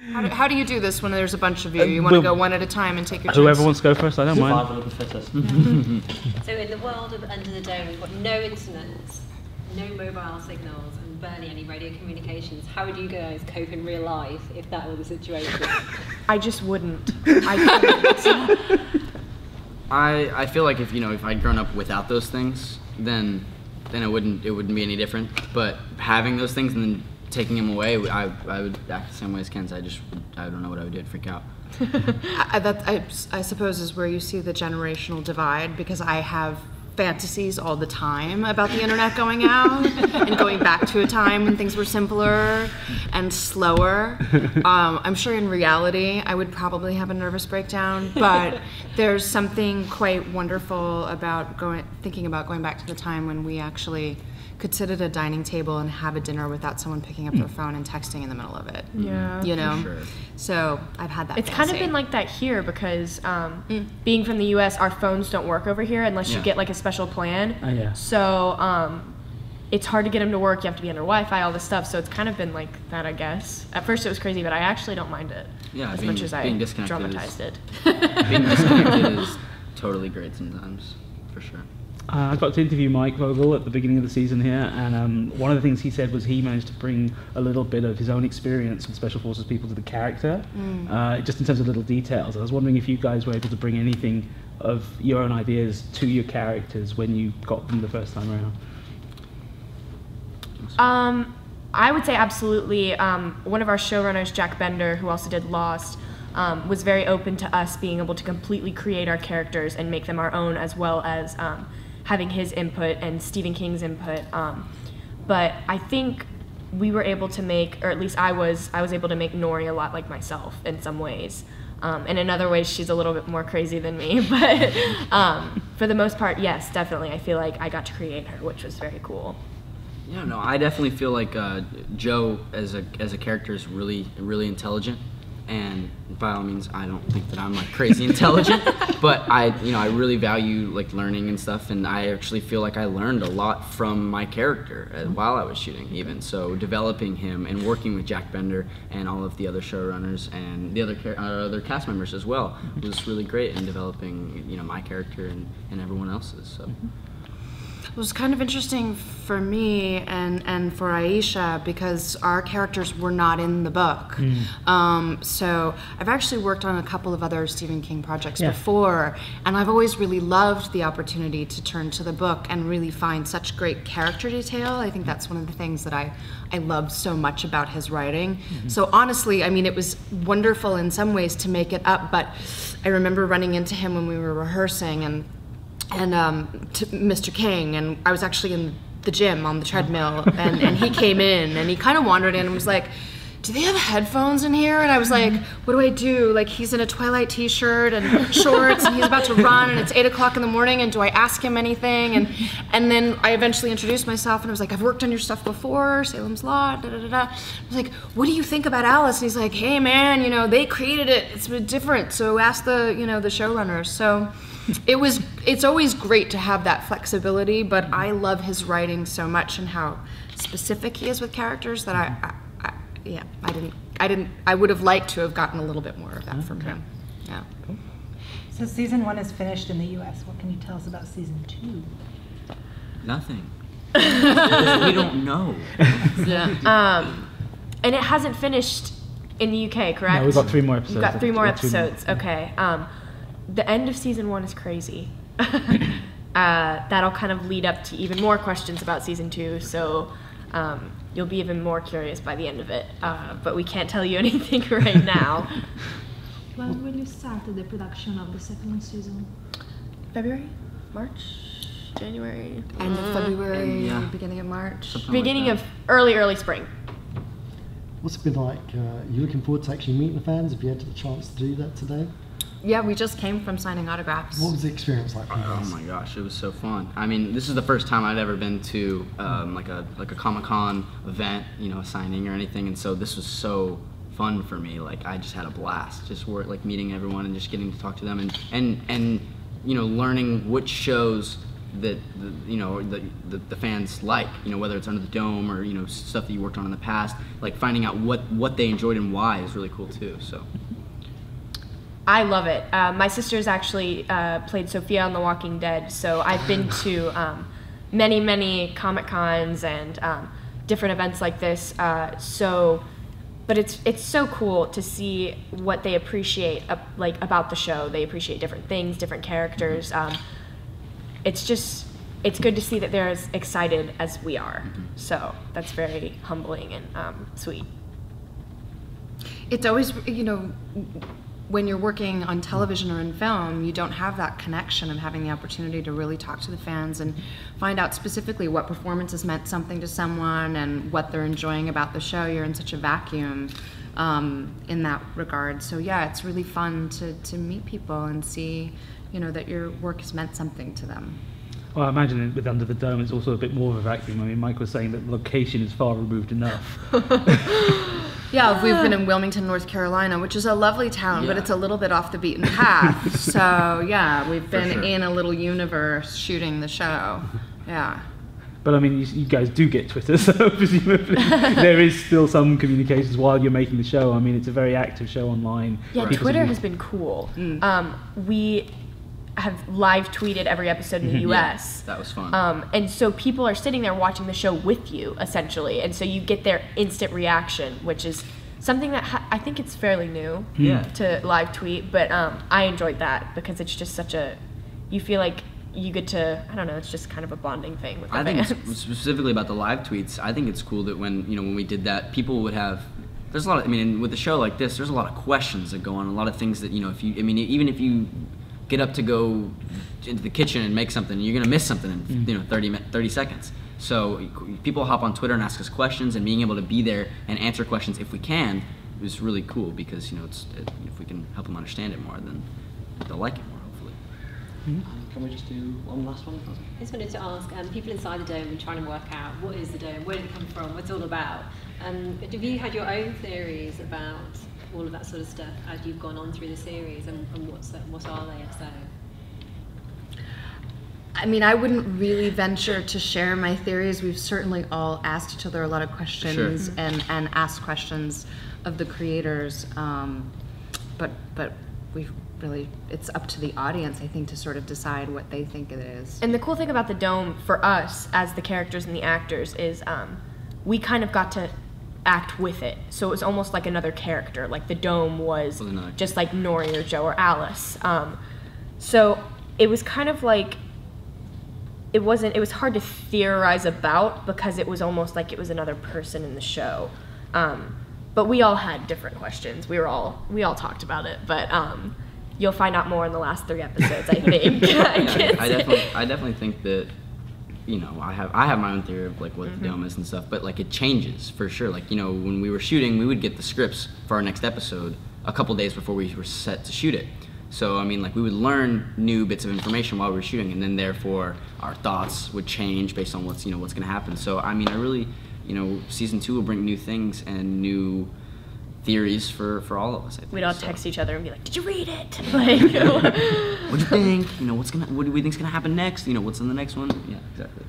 How do you do this when there's a bunch of you? You want to go one at a time and take your Whoever turns? wants to go first, I don't mind. Survival of the fittest. So in the world of Under the Dome, we've got no internet, no mobile signals, and barely any radio communications. How would you guys cope in real life if that were the situation? I just wouldn't. I couldn't. I feel like if I'd grown up without those things, then it wouldn't be any different. But having those things and then taking them away, I would act the same way as Ken's. I don't know what I would do. I'd freak out. I suppose is where you see the generational divide, because I have fantasies all the time about the internet going out and going back to a time when things were simpler and slower. I'm sure in reality I would probably have a nervous breakdown, but there's something quite wonderful about thinking about going back to the time when we actually could sit at a dining table and have a dinner without someone picking up their phone and texting in the middle of it. Yeah. You know? Sure. So I've had that It's fantasy. kind of been like that here because being from the US, our phones don't work over here unless you get like a special plan. Oh, yeah. So it's hard to get them to work. You have to be under Wi-Fi, all this stuff. So it's kind of been like that, I guess. At first it was crazy, but I actually don't mind it as much as I dramatized it. Being disconnected is totally great sometimes, for sure. I got to interview Mike Vogel at the beginning of the season here, and one of the things he said was he managed to bring a little bit of his own experience with Special Forces people to the character, just in terms of little details. I was wondering if you guys were able to bring anything of your own ideas to your characters when you got them the first time around. I would say absolutely. One of our showrunners, Jack Bender, who also did Lost, was very open to us being able to completely create our characters and make them our own, as well as having his input and Stephen King's input. But I think we were able to make, or at least I was able to make Nori a lot like myself in some ways. And in other ways, she's a little bit more crazy than me. But for the most part, yes, definitely. I feel like I got to create her, which was very cool. Yeah, no, I definitely feel like Joe as a character is really, really intelligent. And by all means, I don't think that I'm like crazy intelligent, but I really value like learning and stuff, and I actually feel like I learned a lot from my character while I was shooting even. So developing him and working with Jack Bender and all of the other showrunners and the other cast members as well was really great in developing my character and everyone else's. So. It was kind of interesting for me and for Aisha because our characters were not in the book. So I've actually worked on a couple of other Stephen King projects before, and I've always really loved the opportunity to turn to the book and really find such great character detail. I think that's one of the things that I loved so much about his writing. So honestly, I mean, it was wonderful in some ways to make it up, but I remember running into him when we were rehearsing and to Mr. King, and I was actually in the gym on the treadmill, and he came in, and he kind of wandered in and was like, do they have headphones in here? And I was like, what do I do? Like, he's in a Twilight t-shirt and shorts, and he's about to run, and it's 8 o'clock in the morning, and do I ask him anything? And then I eventually introduced myself, and I was like, I've worked on your stuff before, Salem's Lot, da-da-da-da. I was like, what do you think about Alice? And he's like, hey man, they created it, it's a bit different, so ask the showrunners. So it's always great to have that flexibility, but I love his writing so much and how specific he is with characters that I would have liked to have gotten a little bit more of that from him. Yeah. Cool. So season 1 is finished in the US. What can you tell us about season 2? Nothing. We don't know. Yeah. And it hasn't finished in the UK, correct? No, we've got 3 more episodes. We've got 3 more episodes. Okay. The end of season 1 is crazy. That'll kind of lead up to even more questions about season 2. So you'll be even more curious by the end of it. But we can't tell you anything right now. When will you start the production of the second season? February? March? January? End of February, beginning of March. Beginning of early spring. What's it been like? You looking forward to actually meeting the fans? Have you had the chance to do that today? Yeah, we just came from signing autographs. What was the experience like for you guys? Oh my gosh, it was so fun. I mean, this is the first time I'd ever been to like a Comic-Con event, a signing or anything, and so this was so fun for me. Like, I just had a blast, just meeting everyone and just getting to talk to them and learning which shows that the fans like, whether it's Under the Dome or stuff that you worked on in the past, like finding out what they enjoyed and why is really cool too. So I love it. My sister's actually played Sophia on The Walking Dead, so I've been to many Comic Cons and different events like this. But it's so cool to see what they appreciate about the show. They appreciate different things, different characters. It's good to see that they're as excited as we are. So that's very humbling and sweet. It's always, when you're working on television or in film, you don't have that connection of having the opportunity to really talk to the fans and find out specifically what performances meant something to someone and what they're enjoying about the show. You're in such a vacuum in that regard. So yeah, it's really fun to meet people and see, that your work has meant something to them. Well, I imagine with Under the Dome, it's also a bit more of a vacuum. I mean, Mike was saying that the location is far removed enough. Yeah, we've been in Wilmington, North Carolina, which is a lovely town, but it's a little bit off the beaten path. So yeah, we've been in a little universe shooting the show. Yeah. But I mean, you guys do get Twitter, so presumably there is still some communications while you're making the show. I mean, it's a very active show online. Yeah, Twitter has been cool. We have live tweeted every episode in the US. Yeah, that was fun. And so people are sitting there watching the show with you, essentially. And so you get their instant reaction, which is something that I think it's fairly new to live tweet. But I enjoyed that because it's just you feel like you get to, I don't know, it's just kind of a bonding thing with the fans. I think specifically about the live tweets, I think it's cool that when we did that, people would have, there's a lot of, with a show like this, there's a lot of questions that go on, a lot of things that, even if you get up to go into the kitchen and make something, you're gonna miss something in 30 seconds. So people hop on Twitter and ask us questions, and being able to be there and answer questions if we can is really cool because if we can help them understand it more, then they'll like it more, hopefully. Can we just do one last one? I just wanted to ask, people inside the dome are trying to work out what is the dome, where did it come from, what's it all about. Have you had your own theories about all of that sort of stuff as you've gone on through the series, and what are they, if so? I mean, I wouldn't really venture to share my theories. We've certainly all asked each other a lot of questions and asked questions of the creators, but we've really, it's up to the audience, I think, to sort of decide what they think it is. And the cool thing about the dome for us as the characters and the actors is we kind of got to act with it. So it was almost like another character. Like the dome was just like Nori or Joe or Alice. So it was kind of like, it was hard to theorize about because it was almost like it was another person in the show. But we all had different questions. We all talked about it, but you'll find out more in the last 3 episodes, I think. I definitely think that I have my own theory of like what the dome is and stuff, but like it changes for sure. Like when we were shooting, we would get the scripts for our next episode a couple days before we were set to shoot it. So I mean, like we would learn new bits of information while we were shooting, and then therefore our thoughts would change based on what's going to happen. So I mean, I really, season 2 will bring new things and new theories for all of us. I think. We'd all text each other and be like, "Did you read it?" Like, what'd you think? What do we think's gonna happen next? What's in the next one? Yeah, exactly.